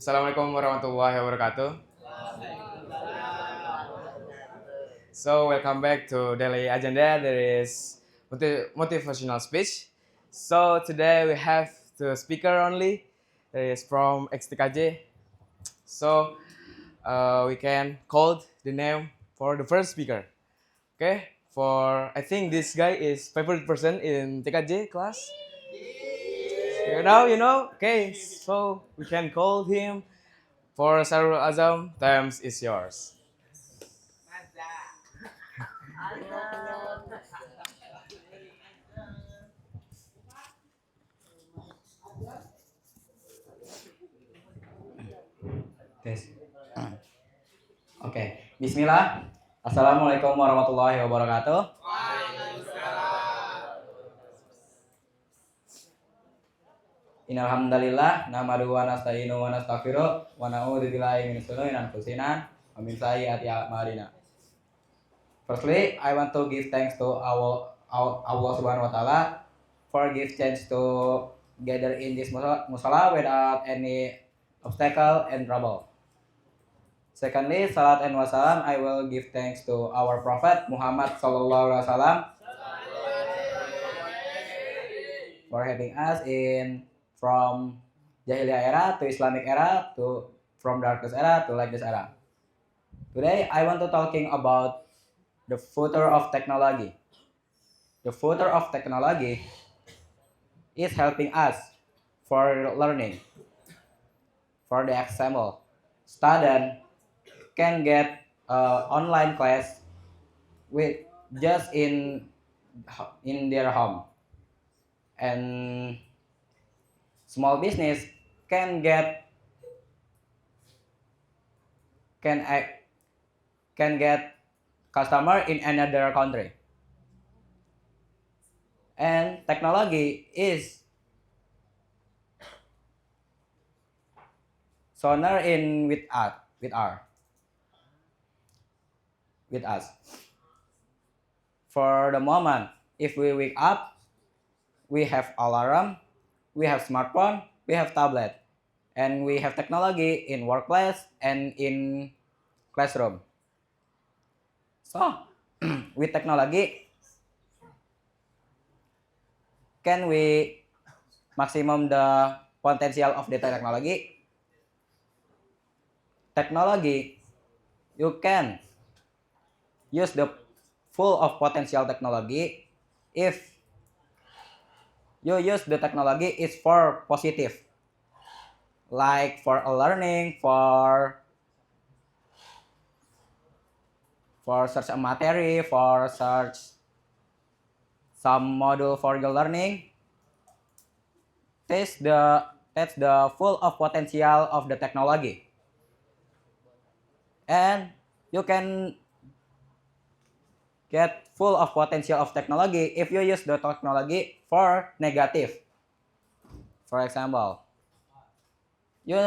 Assalamualaikum warahmatullahi wabarakatuh. So welcome back to Daily Agenda. There is motivational speech. So today we have the speaker only. That is from XTKJ. So we can call the name for the first speaker. Okay. For I think this guy is favorite person in TKJ class. You know. Okay. So we can call him for Sarul Azam. Times is yours. Tes. Oke, Bismillah. Assalamualaikum warahmatullahi wabarakatuh. Innal hamdalillah nahmaduhu wa nasta'inuhu wa nastaghfiruh wa na'udzu billahi min shururi anfusina wa min sayyiati a'malina. Firstly, I want to give thanks to Allah Subhanahu wa taala for give chance to gather in this musala without any obstacle and trouble. Secondly, salat and wassalam, I will give thanks to our Prophet Muhammad Sallallahu Alaihi Wasallam for having us in from Jahiliyah era to Islamic era to from darkness era to light era. Today, I want to talking about the future of technology. The future of technology is helping us for learning. For the example, student can get online class with just in their home, and small business can get can act, can get customer in another country, and technology is sooner in with us. For the moment, if we wake up, we have alarm, we have smartphone, we have tablet, and we have technology in workplace and in classroom. So, with technology, can we maximum the potential of the technology? Technology, you can use the full of potential technology if you use the technology is for positive, like for a learning, for search a material, for search some module for your learning. That's the full of potential of the technology, and you can get full of potential of technology if you use the technology for negative. For example, you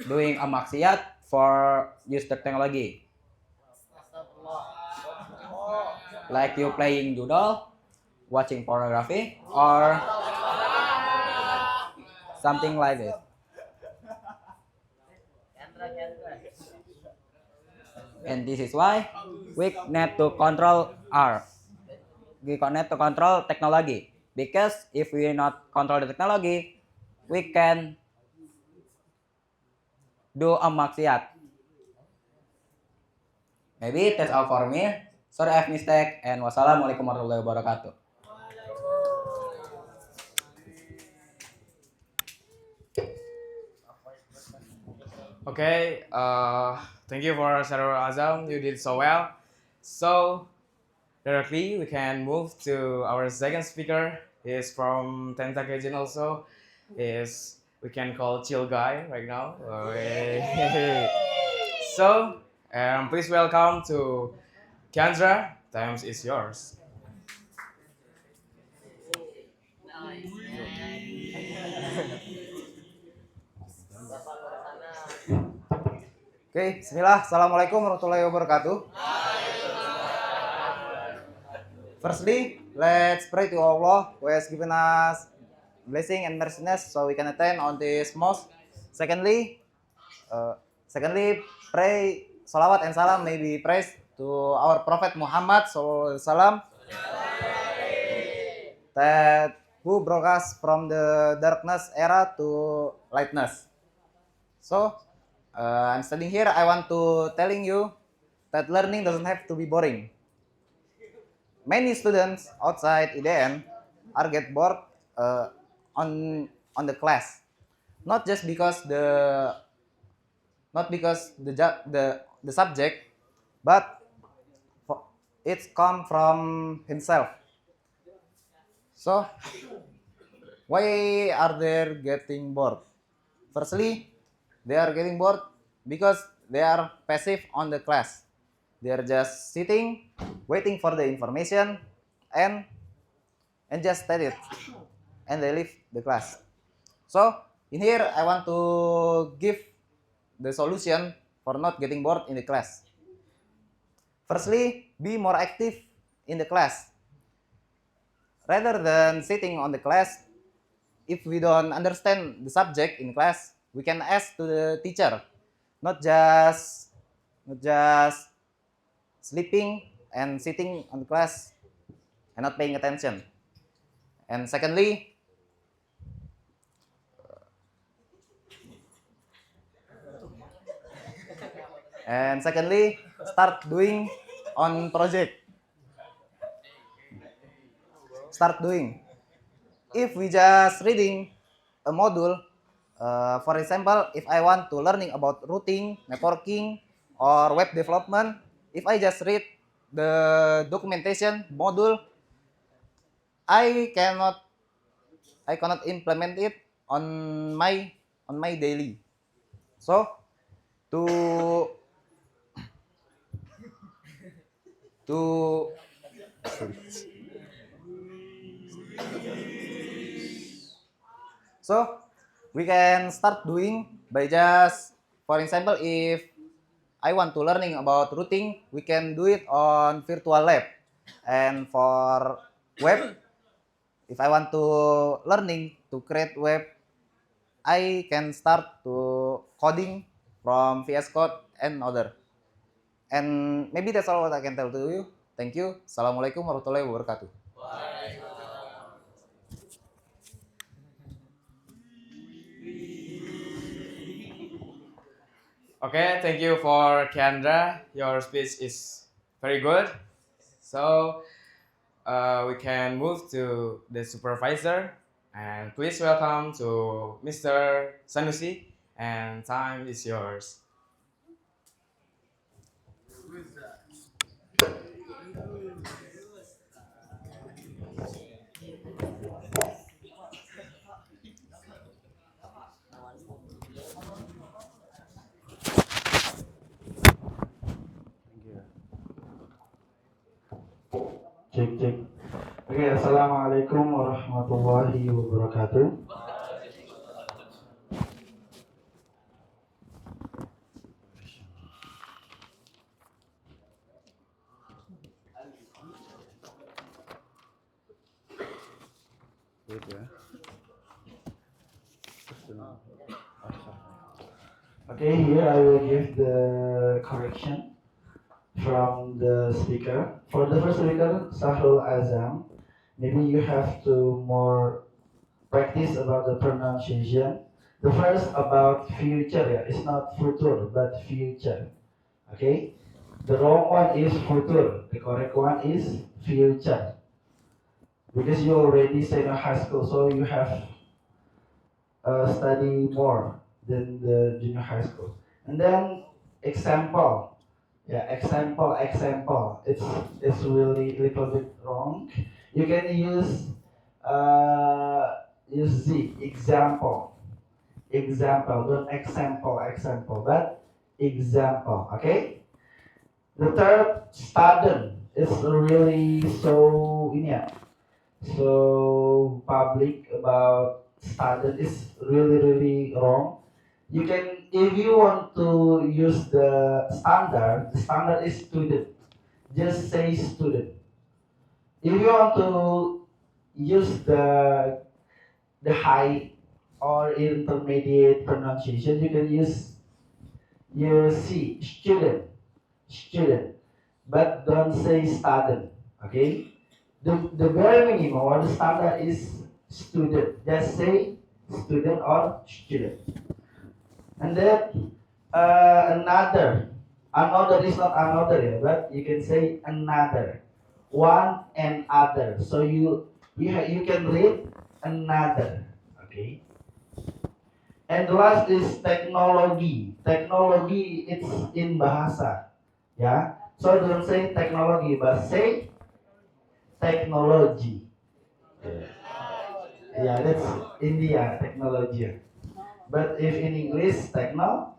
doing a maksiat for use the technology, like you playing doodle, watching pornography, or something like this. And this is why we need to control technology, because if we not control the technology, we can do a maksiat. Maybe that's all for me. Sorry I have mistake, and wassalamualaikum warahmatullahi wabarakatuh. Okay, thank you for Sarul Azam. You did so well. So directly we can move to our second speaker. He is from Tentakejen also. Is we can call chill guy right now. So please welcome to Kendra. Times is yours. Oke, bismillah. Assalamualaikum warahmatullahi wabarakatuh. Firstly, let's pray to Allah who has given us blessing and mercy so we can attend on this mosque. Secondly, secondly, pray salawat and salam may be praised to our Prophet Muhammad sallallahu alaihi wasallam that who brought us from the darkness era to lightness. So, I'm studying here. I want to telling you that learning doesn't have to be boring. Many students outside IDN are get bored uh, on the class, not just because the subject, but it's come from himself. So why are they getting bored? Firstly, they are getting bored because they are passive on the class. They are just sitting, waiting for the information, and just study it, and they leave the class. So in here, I want to give the solution for not getting bored in the class. Firstly, be more active in the class. Rather than sitting on the class, if we don't understand the subject in class, we can ask to the teacher, not just sleeping and sitting on the class and not paying attention. And secondly, start doing on project. Start doing. If we just reading a module, for example, if I want to learning about routing, networking, or web development, if I just read the documentation module, I cannot implement it on my daily. So to to so we can start doing by just, for example, if I want to learning about routing, we can do it on virtual lab. And for web, if I want to learning to create web, I can start to coding from VS Code and other. And maybe that's all what I can tell to you. Thank you. Assalamualaikum warahmatullahi wabarakatuh. Okay, thank you for Kendra. Your speech is very good. So we can move to the supervisor, and please welcome to Mr. Sanusi, and time is yours. Cek cek. Oke, assalamualaikum warahmatullahi wabarakatuh. Okay, here I will give the correction from the speaker. For the first speaker, Sahrul Azam, maybe you have to more practice about the pronunciation. The first about future, yeah, it's not future, but future. Okay? The wrong one is future. The correct one is future. Because you already said in high school, so you have study more than the junior high school. And then example. Yeah, example. It's really little bit wrong. You can use the example, don't example, but example. Okay. The third student is really so so public about student is really wrong. You can, if you want to use the standard is student. Just say student. If you want to use the high, or intermediate pronunciation, you can use C, student, but don't say student. Okay, the very minimum or the standard is student. Just say student or student. And then another is not another, yeah, but you can say another, one and other. So you can read another. Okay. And the last is technology. Technology, it's in bahasa, yeah. So don't say technology, but say technology. Yeah, that's India technology. But if in English, technology.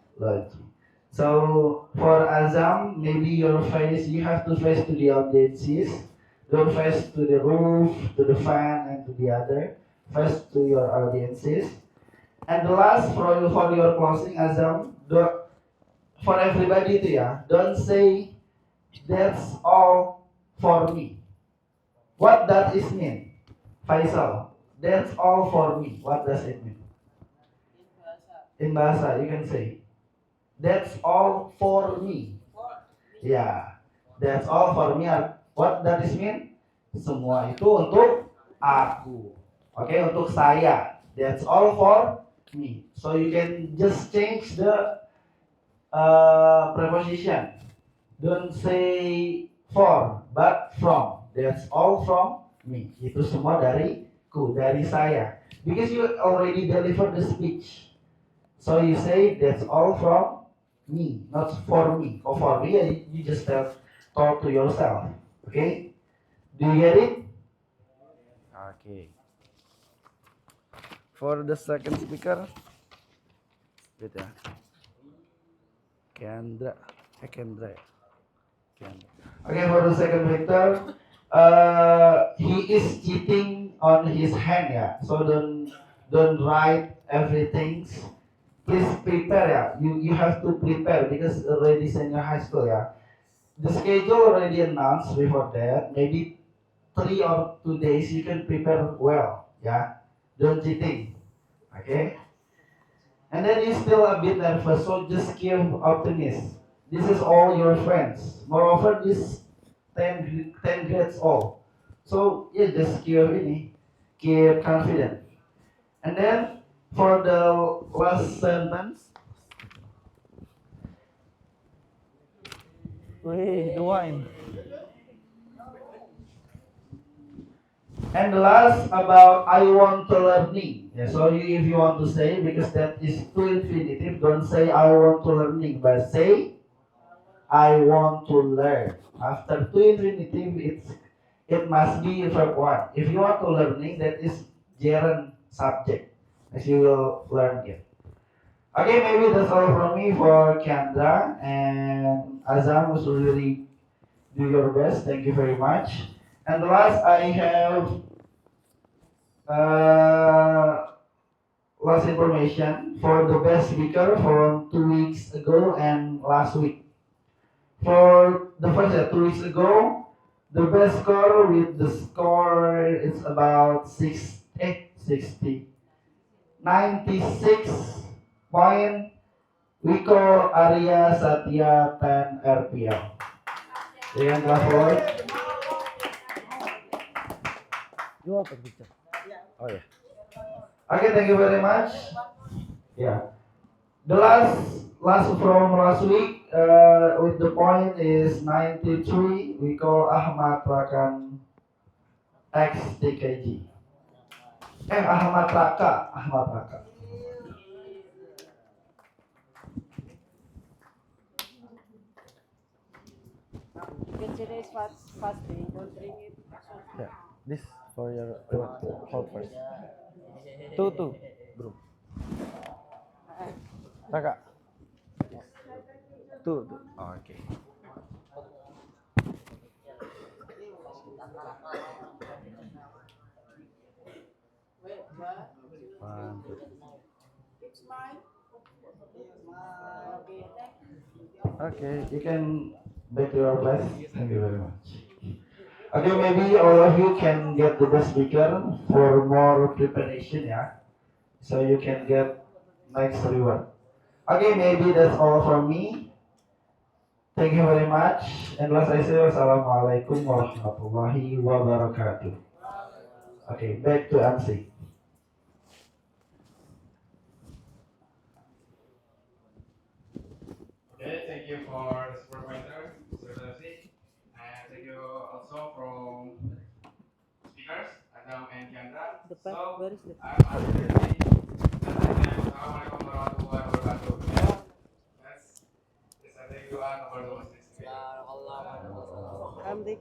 So for Azam, maybe your face, you have to face to the audiences. Don't face to the roof, to the fan, and to the other. Face to your audiences. And the last for your closing, Azam, for everybody to don't say that's all for me. What does it mean? Faisal, that's all for me. What does it mean? In bahasa, you can say, that's all for me. Yeah, that's all for me. What does it mean? Semua itu untuk aku. Oke, untuk saya. That's all for me. So you can just change the preposition. Don't say for, but from. That's all from me. Itu semua dariku, dari saya. Because you already delivered the speech. So you say that's all from me, not for me. Or for me, you just talk to yourself. Okay? Do you get it? Okay. For the second speaker, wait ya. Kendra. Kendra. Okay, for the second Victor, he is cheating on his hand, yeah. So don't write everything. Please prepare, yeah. You have to prepare because already senior high school, yeah. The schedule already announced before that. Maybe 3 or 2 days you can prepare well, yeah. Don't cheating, okay. And then you're still a bit nervous, so just keep optimist. This is all your friends. Moreover, this 10 grades all. So yeah, just keep confident. And then for the last sentence, Wih, doain. and the last about I want to learning. Yeah, so if you want to say, because that is too infinitive, don't say I want to learning, but say I want to learn. After two infinitive, it must be verb one. If you want to learning, that is gerund subject, as you will learn it. Okay, maybe that's all from me for Kendra and Azam was really do your best. Thank you very much. And last, I have last information for the best speaker from 2 weeks ago and last week. For the first 2 weeks ago, the best score with the score is about 60, 96 point. We call Arya Satya 10 RPL. Dengan clap. You want a picture? Oh yeah. Okay, thank you very much. Yeah. The last from last week with the point is 93. We call Ahmad Rakan X TKG. Ahmad Raka. Consider is fasting, don't drink it. Yeah. This for your hold first. Two, bro. Kakak. Two. Oh, okay. One, two. It's mine. Okay, thank you. Okay, you can back to your place. Thank you very much. Okay, maybe all of you can get the best speaker for more preparation, yeah. so you can get next reward. Okay, maybe that's all from me. Thank you very much. And last I say, wassalamualaikum warahmatullahi wabarakatuh. Okay, back to MC. Okay, thank you for the supervisor, Mr. Darcy, and thank you also from speakers Adam and Chandra. The path, So where is the I'm